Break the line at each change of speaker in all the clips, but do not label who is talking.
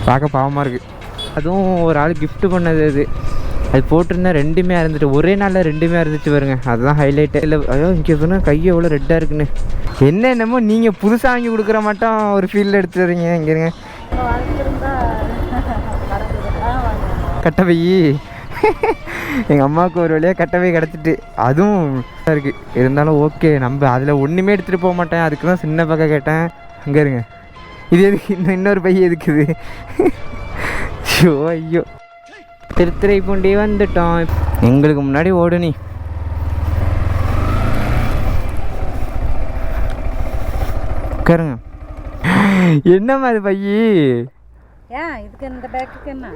பார்க்க பாவமாக இருக்குது. அதுவும் ஒரு ஆள் கிஃப்ட் பண்ணது. அது போட்டிருந்தா ரெண்டுமே இருந்துட்டு ஒரே நாளில் ரெண்டுமே இருந்துச்சு பாருங்க. அதுதான் ஹைலைட்டு. இல்லை ஐயோ இங்கே சொன்னால் கை எவ்வளோ ரெட்டாக இருக்குன்னு. என்னென்னமோ நீங்கள் புதுசாக வாங்கி கொடுக்குற மட்டும் ஒரு ஃபீல்டில் எடுத்து வரீங்க. இங்கேருங்க கட்டப்பை. எங்கள் அம்மாவுக்கு ஒரு வழியாக கட்டப்பை கிடச்சிட்டு அதுவும் இருக்குது. இருந்தாலும் ஓகே, நம்ம அதில் ஒன்றுமே எடுத்துகிட்டு போக மாட்டேன். அதுக்கு தான் சின்ன பக்கம் கேட்டேன். அங்கே இருங்க, இது எதுக்கு இன்னொரு பையன் எதுக்குது? ஐயோ ஐயோ, திருத்துறைப்பூண்டி வந்துட்டோம். எங்களுக்கு முன்னாடி ஓடு நீ. உட்காருங்க. என்னம்மா அது பையி?
இதுக்கு இந்த பேக்குக்கு என்ன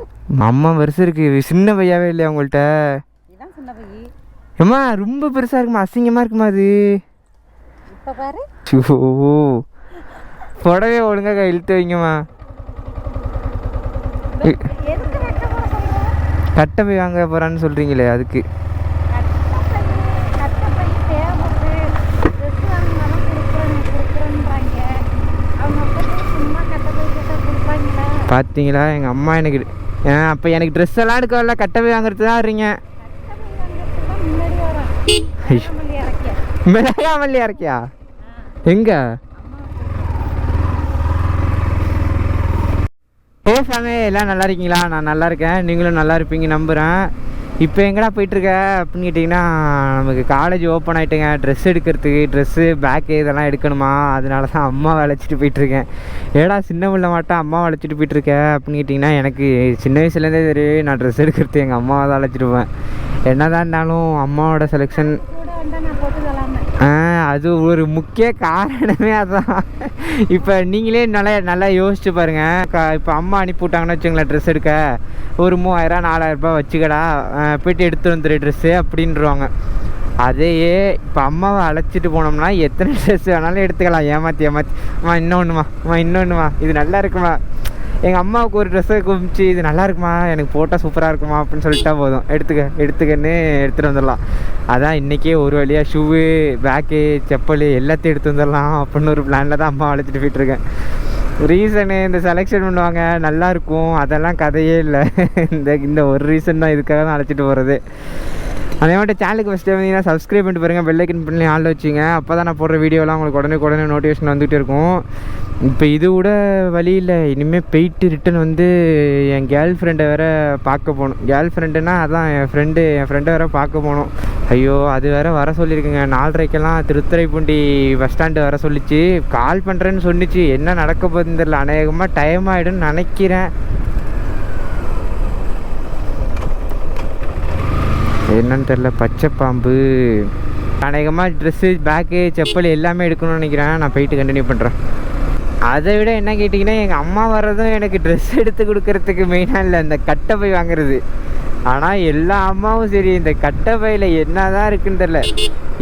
அம்மா வருஷம் இருக்கு. சின்ன பையாவே இல்லையா உங்கள்கிட்ட?
இதான் சின்ன பையி.
ஏம்மா ரொம்ப பெருசா இருக்குமா, அசிங்கமா இருக்குமா அது?
இப்ப பாரு.
புடவே ஒழுங்கா இழுத்து வைங்கம்மா. கட்டப்பை வாங்க போறான்னு சொல்றீங்களே அதுக்கு. பார்த்தீங்களா எங்கள் அம்மா எனக்கு அப்போ எனக்கு ட்ரெஸ் எல்லாம் எடுக்க வரல, கட்டப்பை வாங்குறது தான் இருங்க. மிளகாமல்லி இறக்கியா? எங்க பேசாமே எல்லாம் நல்லா இருக்கீங்களா? நான் நல்லா இருக்கேன், நீங்களும் நல்லா இருப்பீங்க நம்புகிறேன். இப்போ எங்கடா போயிட்டுருக்க அப்படின்னு கேட்டிங்கன்னா, நமக்கு காலேஜ் ஓப்பன் ஆகிட்டுங்க. ட்ரெஸ் எடுக்கிறதுக்கு ட்ரெஸ்ஸு பேக்கு இதெல்லாம் எடுக்கணுமா, அதனால தான் அம்மா அழைச்சிட்டு போயிட்டுருக்கேன். ஏடா சின்ன பிள்ளை மாட்டா அம்மா அழைச்சிட்டு போயிட்டுருக்கேன் அப்படின்னு கேட்டிங்கன்னா, எனக்கு சின்ன வயசுலேருந்தே தெரியும் நான் ட்ரெஸ் எடுக்கிறது எங்கள் அம்மாவை தான் அழைச்சிட்டு போவேன். என்ன தான் இருந்தாலும் அம்மாவோட செலெக்ஷன் அது ஒரு முக்கிய காரணமே அதுதான். இப்போ நீங்களே நல்லா யோசிச்சு பாருங்கள். இப்போ அம்மா அனுப்பி விட்டாங்கன்னு வச்சுங்களேன் ட்ரெஸ் எடுக்க, ஒரு 3000 4000 வச்சுக்கடா போய்ட்டு எடுத்து வந்துடு ட்ரெஸ்ஸு அப்படின்றவாங்க. அதையே இப்போ அம்மாவை அழைச்சிட்டு போனோம்னா எத்தனை ட்ரெஸ் வேணாலும் எடுத்துக்கலாம். ஏமாற்றி இன்னொன்றுமா இது நல்லா இருக்குமா. எங்கள் அம்மாவுக்கு ஒரு ட்ரெஸ்ஸை குமிச்சு இது நல்லா இருக்குமா, எனக்கு போட்டால் சூப்பராக இருக்குமா அப்படின்னு சொல்லிட்டா போதும், எடுத்துக்கன்னு எடுத்துகிட்டு வந்துடலாம். அதான் இன்றைக்கே ஒரு வழியாக ஷூவு பேக்கு செப்பல் எல்லாத்தையும் எடுத்து வந்துடலாம் அப்படின்னு ஒரு பிளானில் தான் அம்மா அழைச்சிட்டு போயிட்டுருக்கேன். ரீசனு இந்த செலெக்ஷன் பண்ணுவாங்க நல்லாயிருக்கும், அதெல்லாம் கதையே இல்லை. இந்த ஒரு ரீசன் தான், இதுக்காக தான் அழைச்சிட்டு போகிறது. அதே மாதிரி சேனலுக்கு ஃபஸ்ட்டு வந்தீங்கன்னா சப்ஸ்கிரைப் பண்ணிட்டு பாருங்கள், பெல் ஐக்கன் பண்ணி ஆள் வச்சுங்க. அப்போ தான் நான் போடுற வீடியோலாம் உங்களுக்கு உடனே நோட்டிஃபிகேஷன் வந்துகிட்டே இருக்கும். இப்போ இது கூட வழி இல்லை, இனிமேல் போயிட்டு ரிட்டன் வந்து என் கேர்ள் ஃப்ரெண்டை வேறு பார்க்க போகணும். கேர்ள் ஃப்ரெண்டுன்னா அதான் என் ஃப்ரெண்டை வேறு பார்க்க போகணும். ஐயோ அது வேறு வர சொல்லியிருக்குங்க. 4:30க்கெல்லாம் திருத்துறைப்பூண்டி பஸ் ஸ்டாண்டு வர சொல்லிச்சு. கால் பண்ணுறேன்னு சொன்னிச்சு, என்ன நடக்க போகுதுன்னு தெரியல. அநேகமாக டைம் ஆகிடும்னு நினைக்கிறேன். என்னன்னு தெரில, பச்சை பாம்பு. அநேகமாக ட்ரெஸ்ஸு பேக்கு செப்பல் எல்லாமே எடுக்கணும்னு நினைக்கிறேன். நான் போயிட்டு கண்டினியூ பண்ணுறேன். அதை விட என்ன கேட்டிங்கன்னா, எங்கள் அம்மா வர்றதும் எனக்கு ட்ரெஸ் எடுத்து கொடுக்கறதுக்கு மெயினாக இல்லை, இந்த கட்டப்பை வாங்குறது. ஆனால் எல்லா அம்மாவும் சரி இந்த கட்டப்பையில் என்ன தான் இருக்குன்னு தெரில,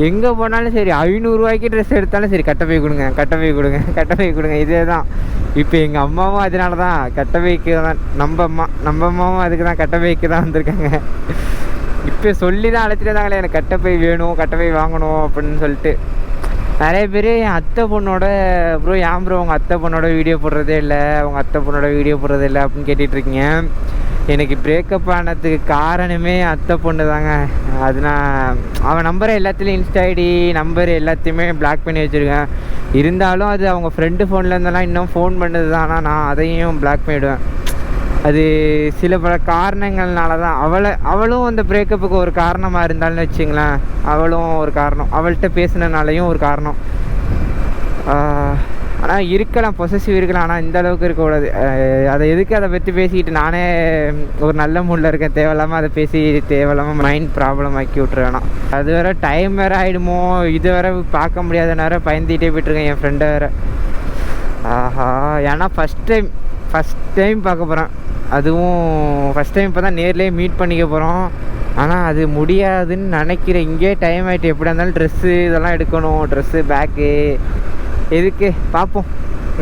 எங்கே போனாலும் சரி 500 ரூபாய்க்கு ட்ரெஸ் எடுத்தாலும் சரி கட்டப்பை கொடுங்க இதே தான். இப்போ எங்கள் அம்மாவும் அதனால தான் கட்டப்பைக்கு தான், நம்ம அம்மாவும் அதுக்கு தான் கட்டப்பைக்கு தான் வந்திருக்காங்க. இப்போ சொல்லி தான் அழைச்சிட்டு இருந்தாங்களே எனக்கு கட்டப்பை வேணும், கட்டப்பை வாங்கணும் அப்படின்னு சொல்லிட்டு. நிறைய பேர் என் அத்தை பொண்ணோட ப்ரோ ஏன் ப்ரோ உங்கள் அத்தை பொண்ணோட வீடியோ போடுறதே இல்லை அப்படின்னு கேட்டுட்ருக்கீங்க. எனக்கு பிரேக்கப் ஆனதுக்கு காரணமே அத்தை பொண்ணு தாங்க. அது நான் அவன் நம்பரை எல்லாத்துலேயும் இன்ஸ்டா ஐடி நம்பர் எல்லாத்தையுமே பிளாக் பண்ணி வச்சுருக்கேன். இருந்தாலும் அது அவங்க ஃப்ரெண்டு ஃபோனில் இருந்தெல்லாம் இன்னும் ஃபோன் பண்ணது தான். ஆனால் நான் அதையும் பிளாக் பண்ணிவிடுவேன். அது சில பல காரணங்கள்னால தான். அவளும் அந்த பிரேக்கப்புக்கு ஒரு காரணமாக இருந்தாலும் வச்சுங்களேன், அவளும் ஒரு காரணம், அவள்கிட்ட பேசினனாலையும் ஒரு காரணம். ஆனால் இருக்கலாம், பொசசிவ் இருக்கலாம், ஆனால் இந்த அளவுக்கு இருக்கக்கூடாது. அதை பற்றி பேசிக்கிட்டு நானே ஒரு நல்ல மூடில் இருக்கேன், தேவையில்லாமல் அதை பேசி தேவையில்லாமல் மைண்ட் ப்ராப்ளம் ஆக்கி விட்டுருவேணாம். அது வேறு டைம் வேறு ஆகிடுமோ, இது வேறு பார்க்க முடியாத நேரம் பயந்துகிட்டே போய்ட்டுருக்கேன் என் ஃப்ரெண்டை வேறு. ஆஹா, ஏன்னா ஃபஸ்ட் டைம் பார்க்க போகிறேன். அதுவும் ஃபஸ்ட் டைம் இப்போ தான் நேர்லேயே மீட் பண்ணிக்க போகிறோம். ஆனால் அது முடியாதுன்னு நினைக்கிறேன். இங்கே டைம் ஆகிட்டு, எப்படியா இருந்தாலும் ட்ரெஸ்ஸு இதெல்லாம் எடுக்கணும், ட்ரெஸ்ஸு பேக்கு எதுக்கு பார்ப்போம்,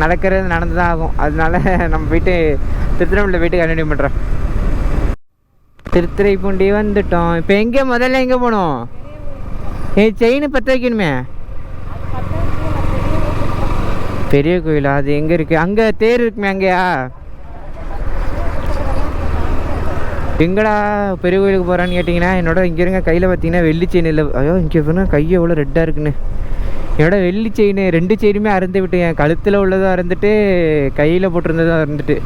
நடக்கிறது நடந்து தான் ஆகும். அதனால நம்ம போயிட்டு திருத்துறைப்பூண்டியில் போயிட்டு கண்டினியூ பண்ணுறோம். திருத்துறைப்பூண்டி வந்துட்டோம். இப்போ முதல்ல எங்கே போகணும்? செயின் பற்ற வைக்கணுமே. பெரிய கோயிலா? அது எங்கே இருக்குது? அங்கே தேர் இருக்குமே, அங்கேயா? எங்கடா பெரிய கோயிலுக்கு போகிறான்னு கேட்டிங்கன்னா, என்னோட இங்கே இருங்க கையில் பார்த்தீங்கன்னா வெள்ளி செயின் இல்லை. ஐயோ, இங்கே போனால் கை எவ்வளோ ரெட்டாக இருக்குன்னு. என்னோட வெள்ளி செயின் 2 செயினுமே அறுந்து விட்டு, என் கழுத்தில் உள்ளதும் அறுந்துட்டு, கையில் போட்டிருந்ததும் அறுந்துட்டு.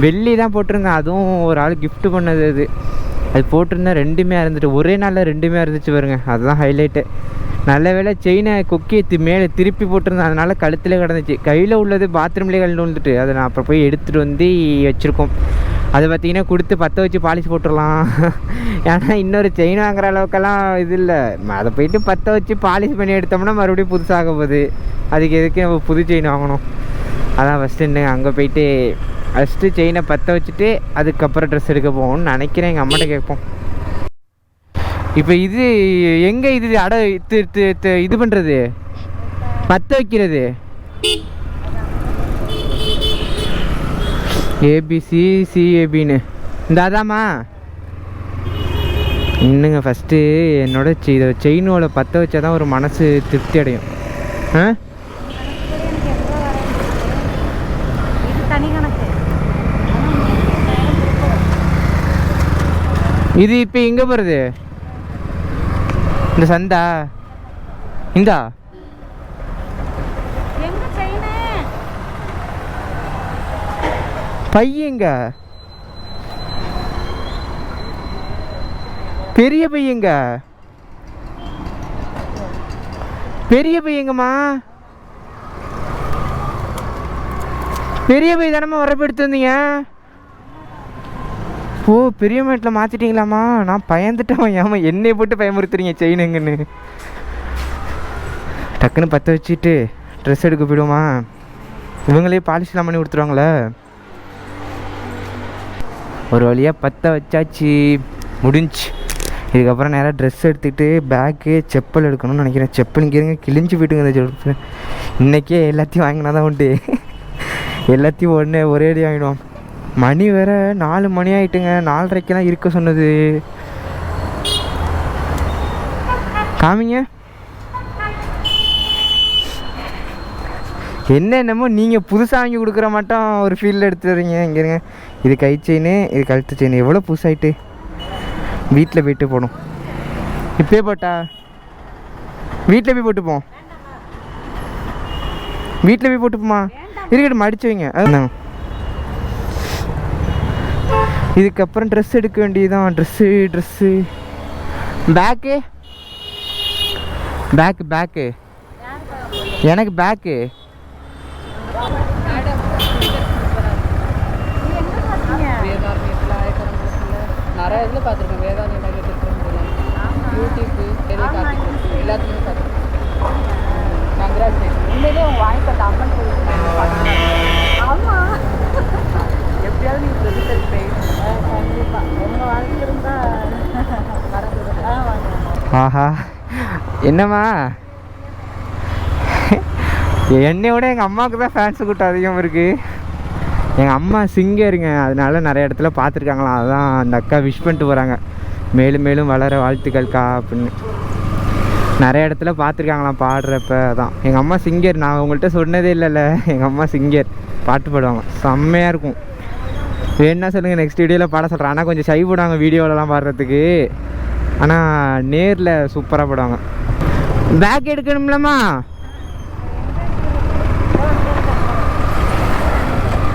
வெள்ளி தான் போட்டிருந்தேன், அதுவும் ஒரு ஆள் gift பண்ணது. அது போட்டிருந்தேன், 2மே அறுந்துட்டு. ஒரே நாளில் 2மே அறுந்துச்சு பாருங்க. அதுதான் ஹைலைட்டு. நல்ல வேளை செயினை கொக்கி மேலே திருப்பி போட்டிருந்தேன், அதனால் கழுத்தில் கிடந்துச்சு. கையில் உள்ளது பாத்ரூம்லேயே கழண்டு வந்துட்டு, அதை நான் அப்புறம் போய் எடுத்துகிட்டு வந்து வச்சுருக்கோம். அதை பார்த்தீங்கன்னா கொடுத்து பற்ற வச்சு பாலிஷ் போட்டுடலாம். ஏன்னா இன்னொரு செயின் வாங்குற அளவுக்கெல்லாம் இது இல்லை. அதை போயிட்டு பற்ற வச்சு பாலிஷ் பண்ணி எடுத்தோம்னா மறுபடியும் புதுசாக போகுது. அதுக்கு எதுக்கு நம்ம புது செயின் வாங்கணும்? அதான் ஃபஸ்ட்டு அங்கே போயிட்டு ஃபஸ்ட்டு செயினை பற்ற வச்சுட்டு அதுக்கப்புறம் ட்ரெஸ் எடுக்க போகணும்னு நினைக்கிறேன். எங்கள் அம்மாட்ட கேட்போம். இப்போ இது எங்கே இது இது பண்ணுறது, பற்ற வைக்கிறது? ஏபிசி சிஏபின்னு இந்த அதாம்மா. இன்னுங்க ஃபஸ்ட்டு என்னோட இதை செயினோட பற்ற வச்சா தான் ஒரு மனசு திருப்தி அடையும். ஆ, இது இப்போ எங்கே போகிறது? இந்த சந்தா இந்தா பையங்க, பெரிய பையங்க, பெரிய பையங்கம்மா, பெரிய பை தானம்மா வரப்பு எடுத்து வந்தீங்க? ஓ, பெரிய மேட்டில் மாற்றிட்டீங்களாம்மா? நான் பயந்துட்டேன். ஏமா என்னை போட்டு பயமுறுத்துறீங்க செயின் எங்கன்னு? டக்குன்னு பற்ற வச்சுட்டு ட்ரெஸ் எடுக்க போயிடுவோமா? இவங்களே பாலிஷ்லாம் பண்ணி கொடுத்துருவாங்களே. ஒரு வழியாக பற்ற வச்சாச்சு, முடிஞ்சு. இதுக்கப்புறம் நேராக ட்ரெஸ் எடுத்துக்கிட்டு பேக்கு செப்பல் எடுக்கணும்னு நினைக்கிறேன். செப்பல் இங்கே இருங்க கிழிஞ்சு போயிட்டுங்க இந்த செப்பல். இன்றைக்கே எல்லாத்தையும் வாங்கினா தான் உண்டு. எல்லாத்தையும் ஒரே அடி வாங்கிடுவோம். மணி வேறு 4 மணி ஆகிட்டுங்க. 4:30க்கெல்லாம் இருக்க சொன்னது. காமிங்க. என்னென்னமோ நீங்கள் புதுசாக வாங்கி கொடுக்குற மாட்டோம் ஒரு ஃபீல்டில் எடுத்துகிட்டு வரீங்க. இங்கே இருங்க, இது கை செயின், இது கழுத்து செயின். எவ்வளோ புதுசாகிட்டு வீட்டில் போய்ட்டு போடும். இப்போயே போட்டா வீட்டில் போய் போட்டுப்போம். வீட்டில் போய் போட்டுப்போமா? இருக்கட்டும், மடிச்சு வைங்க. அதுதான். இதுக்கப்புறம் ட்ரெஸ் எடுக்க வேண்டியதுதான். ட்ரெஸ்ஸு பேக்கு எனக்கு பேக்கு.
நிறைய இதில் பார்த்துருக்கேன். வேதாந்த யூடியூப்பு எல்லாத்துலேயுமே பார்த்துருக்கேன். கங்க்ராச்சுலேஷன். உண்மையிலே உங்கள் வாங்கி தந்த அம்மன் கோயில். ஆமாம், எப்படியாவது நீங்கள் ப்ரெசிடென்ட் போய் கண்டிப்பாக உங்கள் வாழ்ந்துருந்தா நடக்குது.
ஆஹா, என்னம்மா என்னையோட எங்கள் அம்மாவுக்கு தான் ஃபேன்ஸு கூட்டம் அதிகம் இருக்குது. எங்கள் அம்மா சிங்கருங்க, அதனால நிறைய இடத்துல பார்த்துருக்காங்களாம். அதுதான் அந்த அக்கா விஷ் பண்ணிட்டு போகிறாங்க, மேலும் மேலும் வளர வாழ்த்துக்கள்க்கா அப்படின்னு. நிறைய இடத்துல பார்த்துருக்காங்களாம் பாடுறப்ப. தான் எங்கள் அம்மா சிங்கர். நான் உங்கள்கிட்ட சொன்னதே இல்லைல்ல, எங்கள் அம்மா சிங்கர், பாட்டு பாடுவாங்க, செம்மையாக இருக்கும். வேணுன்னா சொல்லுங்கள், நெக்ஸ்ட் வீடியோவில் பாட சொல்கிறேன். ஆனால் கொஞ்சம் சை போடுவாங்க வீடியோவிலலாம் பாடுறதுக்கு, ஆனால் நேரில் சூப்பராக பாடுவாங்க. பேக் எடுக்கணும்லம்மா?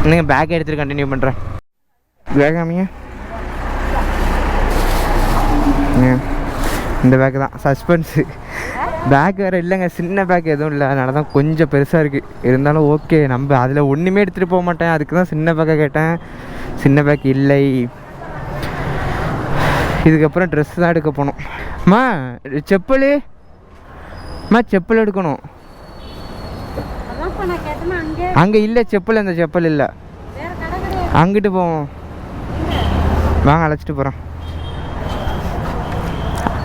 இன்னுங்க பேக் எடுத்துகிட்டு கண்டினியூ பண்ணுறேன். பேக்காமிங்க, இந்த பேக்கு தான் சஸ்பென்ஸு. பேக் வேறு இல்லைங்க, சின்ன பேக் எதுவும் இல்லை, அதனால தான் கொஞ்சம் பெருசாக இருக்குது. இருந்தாலும் ஓகே, நம்ம அதில் ஒன்றுமே எடுத்துகிட்டு போக மாட்டேன், அதுக்கு தான் சின்ன பேக்கை கேட்டேன். சின்ன பேக் இல்லை. இதுக்கப்புறம் ட்ரெஸ் தான் எடுக்க போகணும். அம்மா செப்பல் எடுக்கணும். அங்கே இல்லை செப்பல், அந்த செப்பல் இல்லை. அங்கிட்டு போவோம் வாங்க, அழைச்சிட்டு போகிறோம்.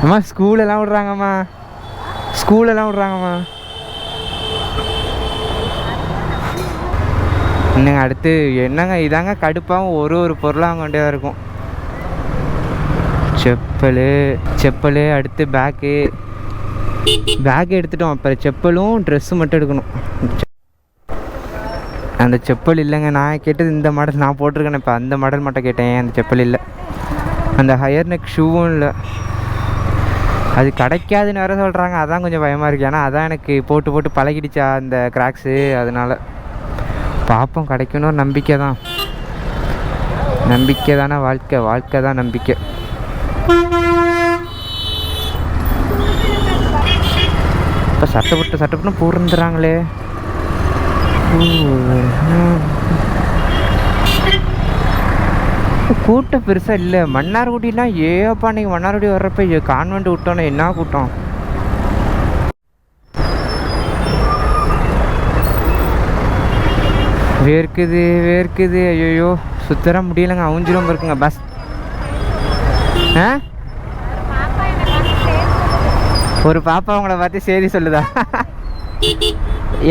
அம்மா ஸ்கூலெல்லாம் விட்றாங்கம்மா. என்னங்க அடுத்து என்னங்க இதாங்க கடுப்பாகவும் ஒரு பொருளாக வாங்க வேண்டியதாக இருக்கும். செப்பல் அடுத்து பேக்கு எடுத்துட்டோம். அப்புறம் செப்பலும் ட்ரெஸ்ஸு மட்டும் எடுக்கணும். அந்த செப்பல் இல்லைங்க. நான் கேட்டது இந்த மாடல் நான் போட்டிருக்கேன். இப்போ அந்த மாடல் மட்டும் கேட்டேன். அந்த செப்பல் இல்லை. அந்த ஹையர் நெக் ஷூவும் இல்லை. அது கிடைக்காதுன்னு வேறு சொல்கிறாங்க. அதான் கொஞ்சம் பயமாக இருக்குது. ஏன்னா அதான் எனக்கு போட்டு போட்டு பழகிடுச்சா அந்த கிராக்ஸு. அதனால் பார்ப்போம், கிடைக்கணும். ஒரு நம்பிக்கை தான். நம்பிக்கை தானே வாழ்க்கை. வாழ்க்கை தான் நம்பிக்கை. இப்போ சட்டப்பட்டு பூர்ந்துறாங்களே. கூட்டம் பெருசாக இல்லை. மன்னார்குடிலாம் ஏப்பா நீங்கள் மன்னார்குடி வர்றப்ப கான்வெண்ட் விட்டோன்னே என்ன கூட்டம். வேர்க்குது. ஐயோ சுத்தர முடியலைங்க. அவுஞ்சிரும் இருக்குங்க பஸ். ஒரு பாப்பா உங்களை பார்த்து செய்தி சொல்லுதா?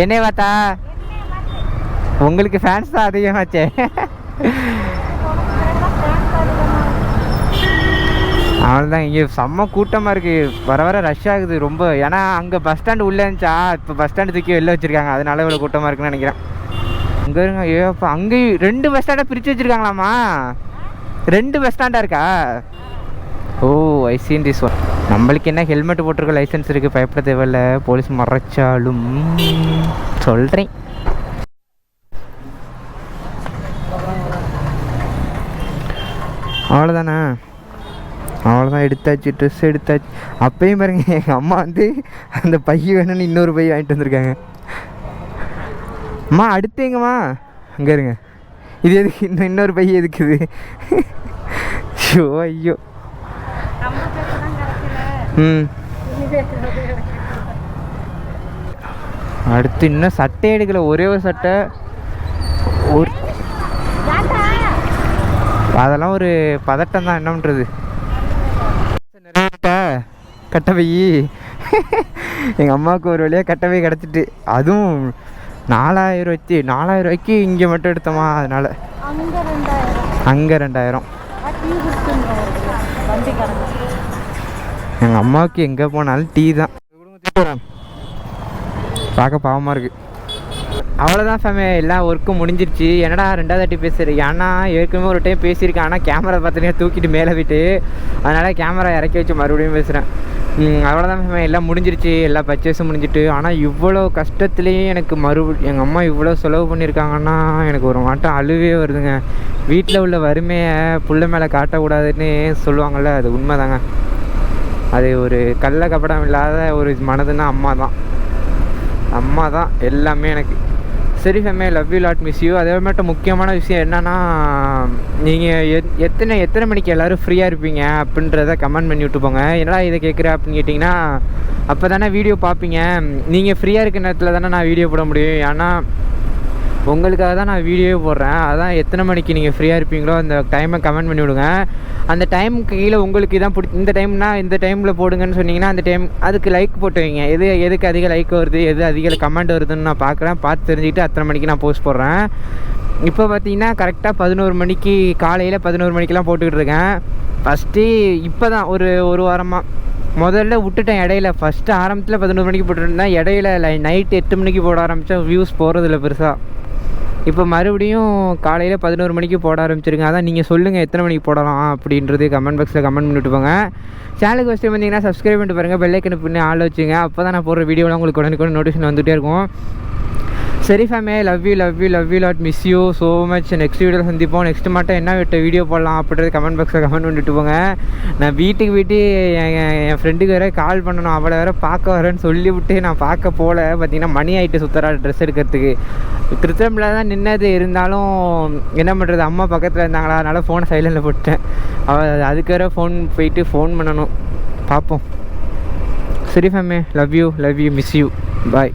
என்னைய பார்த்தா? உங்களுக்கு ஃபேன்ஸ் தான் அதிகமாச்சே. அவ்வளோதான். இங்கே செம்ம கூட்டமாக இருக்குது. வர ரஷ் ஆகுது ரொம்ப. ஏன்னா அங்கே பஸ் ஸ்டாண்டு உள்ளே இருந்துச்சா, இப்போ பஸ் ஸ்டாண்டு தூக்கி வெளில வச்சுருக்காங்க. அதனால இவ்வளோ கூட்டமாக இருக்குன்னு நினைக்கிறேன். அங்கே இருங்க. ஏப்பா அங்கேயும் 2 பஸ் ஸ்டாண்டாக பிரித்து வச்சுருக்காங்களாமா? 2 பஸ் ஸ்டாண்டாக இருக்கா? ஓ ஐ சீன் திஸ் ஒன். நம்மளுக்கு என்ன ஹெல்மெட் போட்டிருக்க லைசன்ஸ் இருக்குது, பயப்பட தேவையில்ல. போலீஸ் மறைச்சாலும் சொல்கிறேன். அவ்வளோதானே? அவ்வளோதான். எடுத்தாச்சு, ட்ரெஸ் எடுத்தாச்சு. அப்பயும் பாருங்க எங்கள் அம்மா வந்து அந்த பைய வேணும்னு இன்னொரு பை வாங்கிட்டு வந்திருக்காங்க. அம்மா அடுத்து எங்கம்மா? அங்கே இருங்க. இது எதுக்கு இன்னொரு பை எதுக்குது? ஐயோ அடுத்து இன்னும் சட்டை எடுக்கல. ஒரே ஒரு சட்டை. அதெல்லாம் ஒரு பதட்டம் தான். என்ன பண்ணுறது? கட்டவை எங்கள் அம்மாவுக்கு ஒரு வழியாக கட்டவை கிடச்சிட்டு. அதுவும் 4000 ரூபாய்க்கு இங்கே மட்டும் எடுத்தோமா. அதனால் அங்கே 2000. எங்கள் அம்மாவுக்கு எங்கே போனாலும் டீ தான். பார்க்க பாவமாக இருக்குது. அவ்வளோதான் ஃபேமே. எல்லாம் ஒர்க்கும் முடிஞ்சிருச்சு. என்னடா 2வது வாட்டி பேசுகிறேன்? ஏன்னா ஏற்கனவே ஒரு டைம் பேசியிருக்கேன். ஆனால் கேமரா பார்த்தீங்கன்னா தூக்கிட்டு மேலே விட்டு, அதனால் கேமரா இறக்கி வச்சு மறுபடியும் பேசுகிறேன். அவ்வளோதான் ஃபேமே. எல்லாம் முடிஞ்சிருச்சு. எல்லா பர்ச்சேஸும் முடிஞ்சிட்டு. ஆனால் இவ்வளோ கஷ்டத்துலேயும் எனக்கு எங்கள் அம்மா இவ்வளோ செலவு பண்ணியிருக்காங்கன்னா எனக்கு ஒரு மாட்டம் அழுவே வருதுங்க. வீட்டில் உள்ள வறுமையை புள்ள மேலே காட்டக்கூடாதுன்னு சொல்லுவாங்கள்ல, அது உண்மை தாங்க. அது ஒரு கள்ள கபடம் இல்லாத ஒரு மனதுன்னா அம்மா தான் எல்லாமே எனக்கு. சரி fam, love you lot, miss you. அதே மட்டும் முக்கியமான விஷயம் என்னென்னா, நீங்கள் எத்தனை மணிக்கு எல்லோரும் ஃப்ரீயாக இருப்பீங்க அப்படின்றத கமெண்ட் பண்ணி விட்டு போங்க. என்னடா இதை கேட்குற அப்படின்னு கேட்டிங்கன்னா, அப்போ தானே வீடியோ பார்ப்பீங்க. நீங்கள் ஃப்ரீயாக இருக்க நேரத்தில் தானே நான் வீடியோ போட முடியும். ஏன்னா உங்களுக்காக தான் நான் வீடியோவே போடுறேன். அதான் எத்தனை மணிக்கு நீங்கள் ஃப்ரீயாக இருப்பீங்களோ அந்த டைமை கமெண்ட் பண்ணி விடுங்க. அந்த டைமுக்கு கீழே உங்களுக்கு இதான் இந்த டைம்னா இந்த டைமில் போடுங்கன்னு சொன்னீங்கன்னா அந்த டைம் அதுக்கு லைக் போட்டு வைங்க. எதுக்கு அதிக லைக் வருது, எது அதிக கமெண்ட் வருதுன்னு நான் பார்த்து தெரிஞ்சுக்கிட்டு அத்தனை மணிக்கு நான் போஸ்ட் போடுறேன். இப்போ பார்த்தீங்கன்னா கரெக்டாக 11 மணிக்கு, காலையில் 11 மணிக்கெலாம் போட்டுக்கிட்டு இருக்கேன். ஃபஸ்ட்டு இப்போ தான் ஒரு வாரமாக முதல்ல விட்டுட்டேன். இடையில ஃபஸ்ட்டு ஆரம்பத்தில் 11 மணிக்கு போட்டுருந்தேன். இடையில நைட்டு 8 மணிக்கு போட ஆரம்பித்தா வியூஸ் போகிறதில்ல பெருசாக. இப்போ மறுபடியும் காலையில் 11 மணிக்கு போட ஆரம்பிச்சிருங்க. அதான் நீங்கள் சொல்லுங்கள் எத்தனை மணிக்கு போடலாம் அப்படின்றது கமெண்ட் பாக்ஸில் கமெண்ட் பண்ணிவிட்டு போங்க. சேனலுக்கு ஃபஸ்ட் டைம் வந்தீங்கன்னா சப்ஸ்கிரைப் பண்ணிட்டு பாருங்கள். பெல் ஐக்கனை பின்னே ஆள் வச்சுங்க. அப்போ தான் நான் போடுற வீடியோலாம் உங்களுக்கு உடனே நோட்டிஃபிகேஷன் வந்துகிட்டே இருக்கும். சரி fam, love you lot, miss you so much. Next வீடியோவில் சந்திப்போம். நெக்ஸ்ட் மட்டும் என்ன வீடியோ போடலாம் அப்படின்றது கமெண்ட் பாக்ஸில் கமெண்ட் பண்ணிட்டு போங்க. நான் வீட்டுக்கு என் ஃப்ரெண்டுக்கு வேறு கால் பண்ணணும். அவளை வேறு பார்க்க வரேன்னு சொல்லிவிட்டு நான் பார்க்க போகல. பார்த்தீங்கன்னா மணி ஆகிட்டு சுத்தரா ட்ரெஸ் எடுக்கிறதுக்கு. திருச்செம்பில் தான் நின்னது. இருந்தாலும் என்ன பண்ணுறது, அம்மா பக்கத்தில் இருந்தாங்களா, அதனால் ஃபோனை சைலண்டில் போட்டேன். அதுக்கு வேறு போயிட்டு ஃபோன் பண்ணணும். பார்ப்போம். சரி fam, love you miss you, bye.